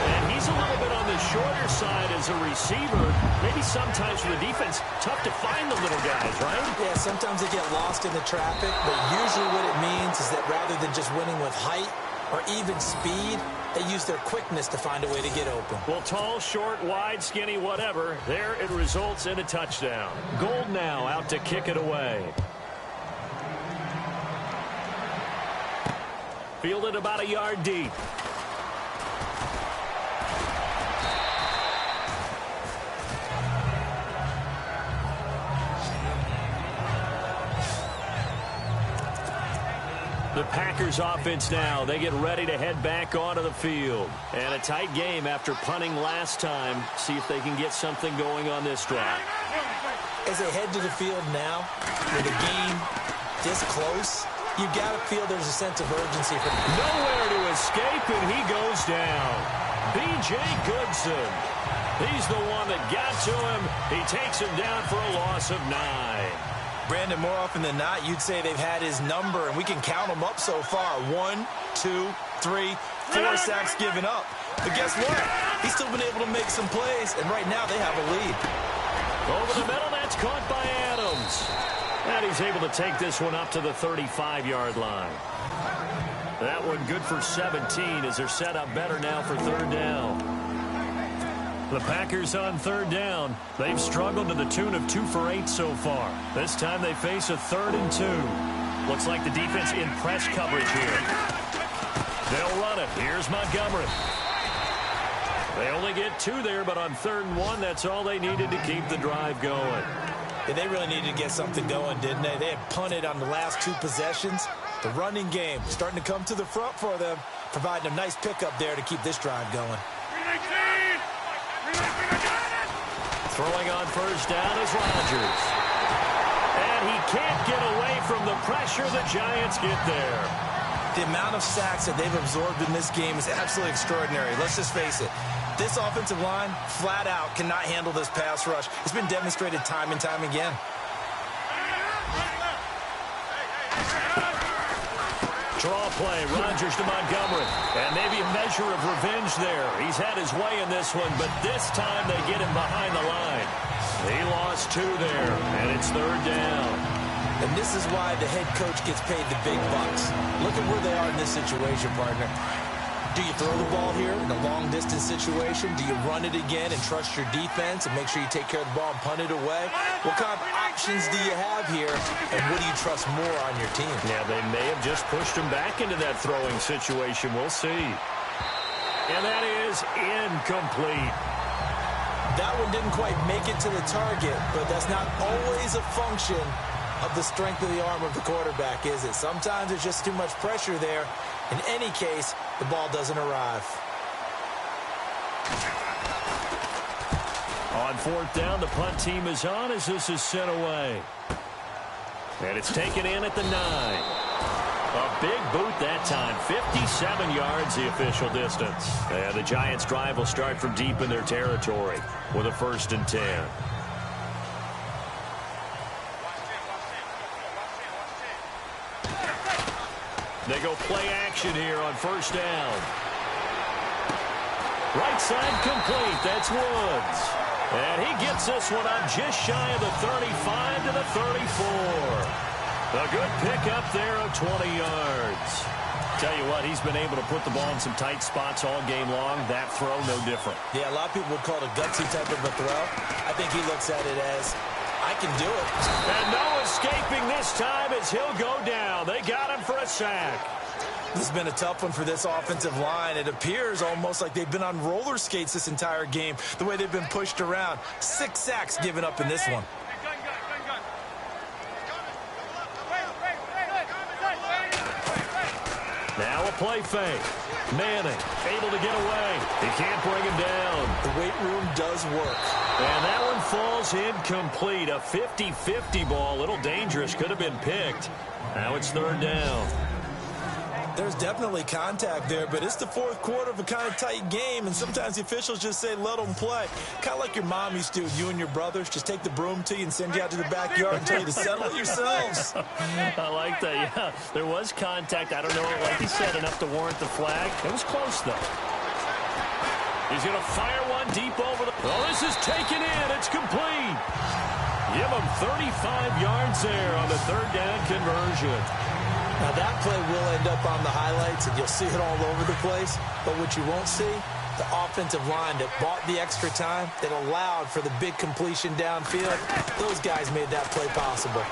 And he's a little bit on the shorter side as a receiver. Maybe sometimes for the defense, tough to find the little guys, right? Yeah, sometimes they get lost in the traffic, but usually what it means is that rather than just winning with height or even speed, they use their quickness to find a way to get open. Well, tall, short, wide, skinny, whatever, there it results in a touchdown. Gold now out to kick it away. Fielded about a yard deep. The Packers offense now, they get ready to head back onto the field. And a tight game after punting last time. See if they can get something going on this drive. As they head to the field now, with the game this close, you've got to feel there's a sense of urgency. Nowhere to escape, and he goes down. B.J. Goodson. He's the one that got to him. He takes him down for a loss of 9. Brandon, more often than not, you'd say they've had his number, and we can count them up so far. 1, 2, 3, 4 sacks given up. But guess what? He's still been able to make some plays, and right now they have a lead. Over the middle, that's caught by Adams. And he's able to take this one up to the 35-yard line. That one good for 17 as they're set up better now for 3rd down. The Packers on 3rd down. They've struggled to the tune of 2 for 8 so far. This time they face a 3rd and 2. Looks like the defense in press coverage here. They'll run it. Here's Montgomery. They only get 2 there, but on 3rd and 1, that's all they needed to keep the drive going. And they really needed to get something going, didn't they? They had punted on the last 2 possessions. The running game starting to come to the front for them, providing a nice pickup there to keep this drive going. Throwing on 1st down is Rodgers. And he can't get away from the pressure. The Giants get there. The amount of sacks that they've absorbed in this game is absolutely extraordinary. Let's just face it. This offensive line, flat out, cannot handle this pass rush. It's been demonstrated time and time again. Draw play, Rodgers to Montgomery. And maybe a measure of revenge there. He's had his way in this one, but this time they get him behind the line. He lost 2 there, and it's 3rd down. And this is why the head coach gets paid the big bucks. Look at where they are in this situation, partner. Do you throw the ball here in a long-distance situation? Do you run it again and trust your defense and make sure you take care of the ball and punt it away? What kind of options do you have here, and what do you trust more on your team? Yeah, they may have just pushed him back into that throwing situation. We'll see. And that is incomplete. That one didn't quite make it to the target, but that's not always a function of the strength of the arm of the quarterback, is it? Sometimes there's just too much pressure there. In any case, the ball doesn't arrive. On 4th down, the punt team is on as this is sent away. And it's taken in at the 9. A big boot that time. 57 yards, the official distance. And the Giants' drive will start from deep in their territory with a 1st and 10. They go play action here on 1st down. Right side complete. That's Woods. And he gets this one up just shy of the 35 to the 34. A good pickup there of 20 yards. Tell you what, he's been able to put the ball in some tight spots all game long. That throw, no different. Yeah, a lot of people would call it a gutsy type of a throw. I think he looks at it as, I can do it. And no escaping this time as he'll go down. They got him for a sack. This has been a tough one for this offensive line. It appears almost like they've been on roller skates this entire game, the way they've been pushed around. 6 sacks given up in this one. Now a play fake. Manning able to get away. He can't bring him down. The weight room does work. And that one falls incomplete. A 50-50 ball. A little dangerous. Could have been picked. Now it's 3rd down. There's definitely contact there, but it's the 4th quarter of a kind of tight game, and sometimes the officials just say, let them play. Kind of like your mom used to, you and your brothers, just take the broom to you and send you out to the backyard and tell you to settle it yourselves. I like that, yeah. There was contact. I don't know, like he said, enough to warrant the flag. It was close, though. He's going to fire one deep over the... Oh, this is taken in. It's complete. Give him 35 yards there on the 3rd down conversion. Now, that play will end up on the highlights, and you'll see it all over the place. But what you won't see, the offensive line that bought the extra time, that allowed for the big completion downfield, those guys made that play possible.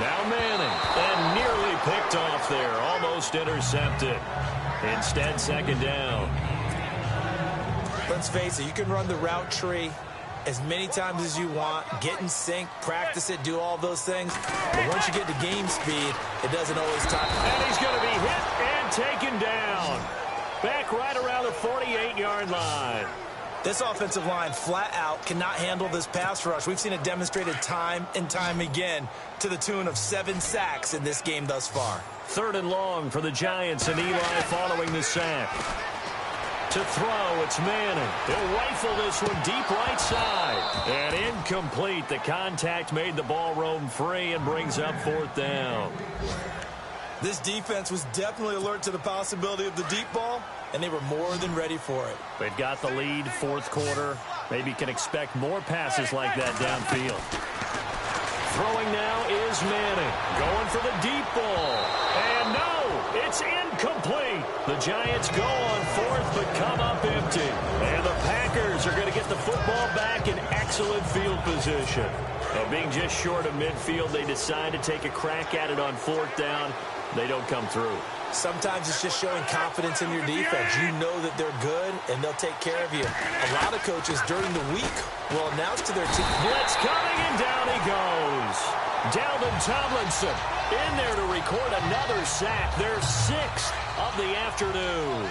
Now Manning, and nearly picked off there, almost intercepted. Instead, 2nd down. Let's face it, you can run the route tree as many times as you want, get in sync, practice it, do all those things. But once you get to game speed, it doesn't always time. And he's going to be hit and taken down. Back right around the 48-yard line. This offensive line flat out cannot handle this pass rush. We've seen it demonstrated time and time again to the tune of 7 sacks in this game thus far. 3rd and long for the Giants, and Eli following the sack. To throw, it's Manning. He'll rifle this one deep right side. And incomplete. The contact made the ball roam free and brings up 4th down. This defense was definitely alert to the possibility of the deep ball, and they were more than ready for it. They've got the lead, 4th quarter. Maybe can expect more passes like that downfield. Throwing now is Manning. Going for the deep ball. And no, it's incomplete. The Giants go on 4th but come up empty. And the Packers are going to get the football back in excellent field position. Being just short of midfield, they decide to take a crack at it on 4th down. They don't come through. Sometimes it's just showing confidence in your defense. You know that they're good, and they'll take care of you. A lot of coaches during the week will announce to their team. Blitz coming, and down he goes. Dalvin Tomlinson in there to record another sack. Their 6th of the afternoon.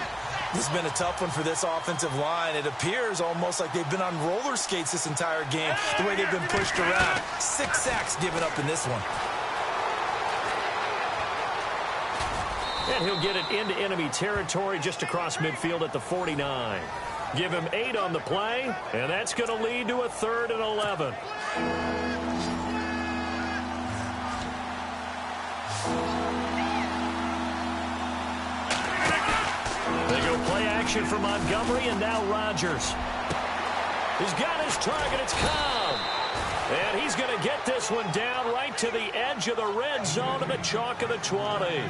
This has been a tough one for this offensive line. It appears almost like they've been on roller skates this entire game, the way they've been pushed around. 6 sacks given up in this one. And he'll get it into enemy territory just across midfield at the 49. Give him 8 on the play, and that's going to lead to a 3rd and 11. They go play action for Montgomery, and now Rodgers. He's got his target. It's Cobb. And he's going to get this one down right to the edge of the red zone to the chalk of the 20.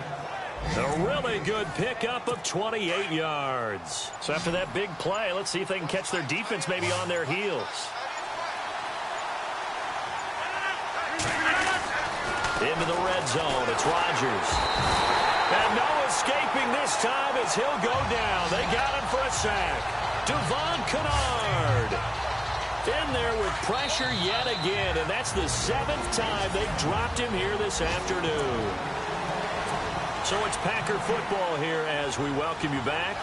A really good pickup of 28 yards. So after that big play, let's see if they can catch their defense maybe on their heels. Into the red zone. It's Rodgers. And no escaping this time as he'll go down. They got him for a sack. Devon Kennard in there with pressure yet again. And that's the 7th time they've dropped him here this afternoon. So it's Packer football here as we welcome you back.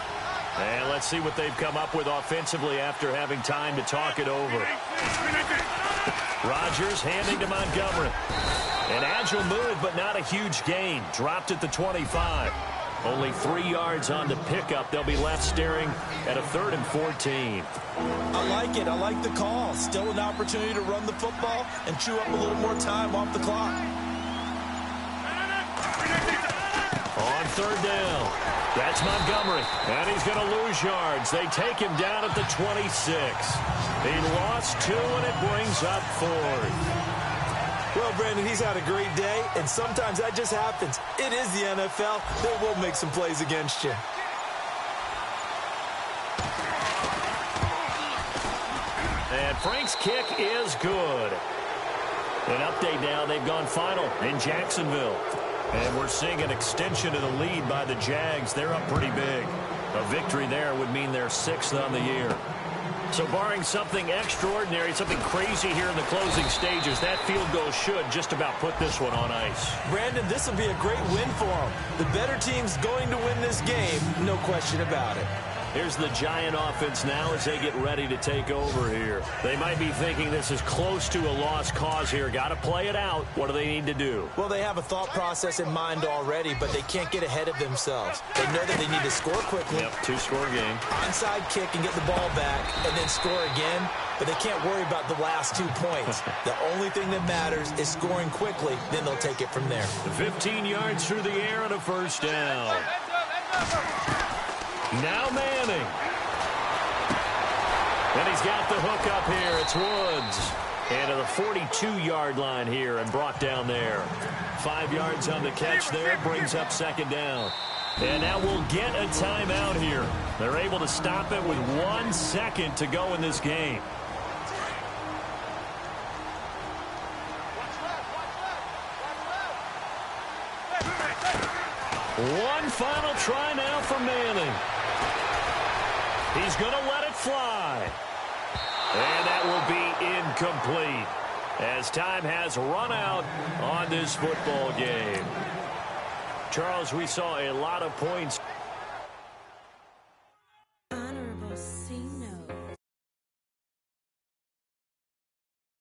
And let's see what they've come up with offensively after having time to talk it over. Rodgers handing to Montgomery. An agile move, but not a huge gain. Dropped at the 25. Only 3 yards on the pickup. They'll be left staring at a 3rd and 14. I like it. I like the call. Still an opportunity to run the football and chew up a little more time off the clock. On 3rd down, that's Montgomery, and he's going to lose yards. They take him down at the 26. He lost 2, and it brings up 4th. Well, Brandon, he's had a great day, and sometimes that just happens. It is the NFL. They will make some plays against you. And Frank's kick is good. An update now, they've gone final in Jacksonville. And we're seeing an extension of the lead by the Jags. They're up pretty big. A victory there would mean they're 6th on the year. So barring something extraordinary, something crazy here in the closing stages, that field goal should just about put this one on ice. Brandon, this will be a great win for them. The better team's going to win this game, no question about it. Here's the Giant offense now as they get ready to take over here. They might be thinking this is close to a lost cause here. Got to play it out. What do they need to do? Well, they have a thought process in mind already, but they can't get ahead of themselves. They know that they need to score quickly. Yep, 2-score game. Onside kick and get the ball back and then score again, but they can't worry about the last 2 points. The only thing that matters is scoring quickly, then they'll take it from there. 15 yards through the air and a 1st down. Now Manning. And he's got the hook up here. It's Woods. And to the 42-yard line here and brought down there. 5 yards on the catch there. Brings up 2nd down. And now we'll get a timeout here. They're able to stop it with 1 second to go in this game. One final try now for Manning. He's going to let it fly. And that will be incomplete as time has run out on this football game. Charles, we saw a lot of points